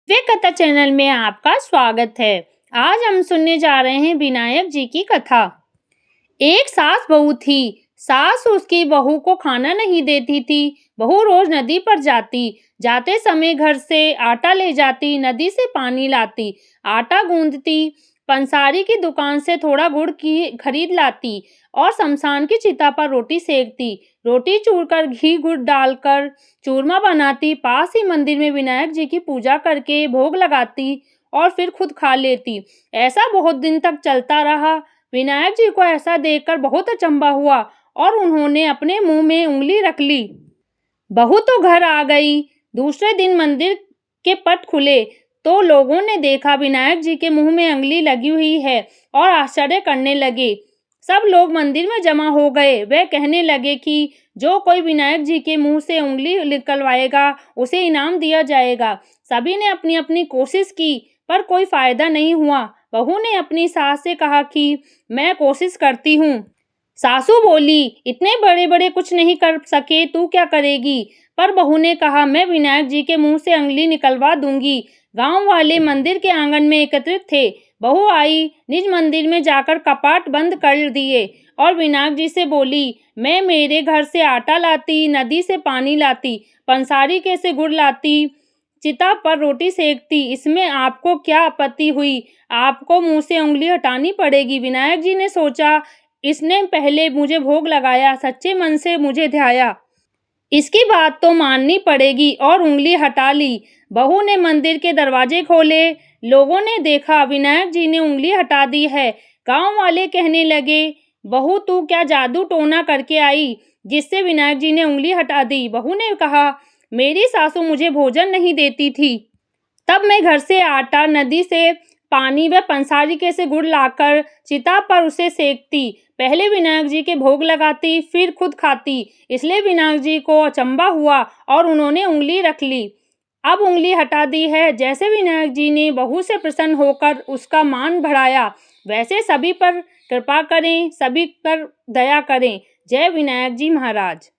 वे कथा चैनल में आपका स्वागत है। आज हम सुनने जा रहे हैं विनायक जी की कथा। एक सास बहू थी। सास उसकी बहू को खाना नहीं देती थी। बहू रोज नदी पर जाती। जाते समय घर से आटा ले जाती, नदी से पानी लाती, आटा गूंदती, पंसारी की दुकान से थोड़ा गुड़ की खरीद लाती और शमशान की चिता पर रोटी सेकती। रोटी चूरकर घी गुड़ डालकर चूरमा बनाती, पास ही मंदिर में विनायक जी की पूजा करके भोग लगाती और फिर खुद खा लेती। ऐसा बहुत दिन तक चलता रहा। विनायक जी को ऐसा देखकर बहुत अचंभा हुआ और उन्होंने अपने मुंह में उंगली रख ली। बहू तो घर आ गई। दूसरे दिन मंदिर के पट खुले तो लोगों ने देखा विनायक जी के मुंह में उंगली लगी हुई है और आश्चर्य करने लगे। सब लोग मंदिर में जमा हो गए। वे कहने लगे कि जो कोई विनायक जी के मुंह से उंगली निकलवाएगा उसे इनाम दिया जाएगा। सभी ने अपनी अपनी कोशिश की पर कोई फायदा नहीं हुआ। बहू ने अपनी सास से कहा कि मैं कोशिश करती हूँ। सासू बोली, इतने बड़े बड़े कुछ नहीं कर सके, तू क्या करेगी? पर बहू ने कहा, मैं विनायक जी के मुंह से उंगली निकलवा दूंगी। गांव वाले मंदिर के आंगन में एकत्रित थे। बहू आई, निज मंदिर में जाकर कपाट बंद कर दिए और विनायक जी से बोली, मैं मेरे घर से आटा लाती, नदी से पानी लाती, पंसारी के से गुड़ लाती, चिता पर रोटी सेकती, इसमें आपको क्या आपत्ति हुई? आपको मुंह से उंगली हटानी पड़ेगी। विनायक जी ने सोचा, इसने पहले मुझे भोग लगाया, सच्चे मन से मुझे ध्याया, इसकी बात तो माननी पड़ेगी और उंगली हटा ली। बहू ने मंदिर के दरवाजे खोले। लोगों ने देखा विनायक जी ने उंगली हटा दी है। गांव वाले कहने लगे, बहू तू क्या जादू टोना करके आई जिससे विनायक जी ने उंगली हटा दी? बहू ने कहा, मेरी सासू मुझे भोजन नहीं देती थी, तब मैं घर से आटा, नदी से पानी व पंसारी के से गुड़ लाकर चिता पर उसे सेकती। पहले विनायक जी के भोग लगाती, फिर खुद खाती। इसलिए विनायक जी को अचंभा हुआ और उन्होंने उंगली रख ली। अब उंगली हटा दी है। जैसे विनायक जी ने बहू से प्रसन्न होकर उसका मान बढ़ाया, वैसे सभी पर कृपा करें, सभी पर दया करें। जय विनायक जी महाराज।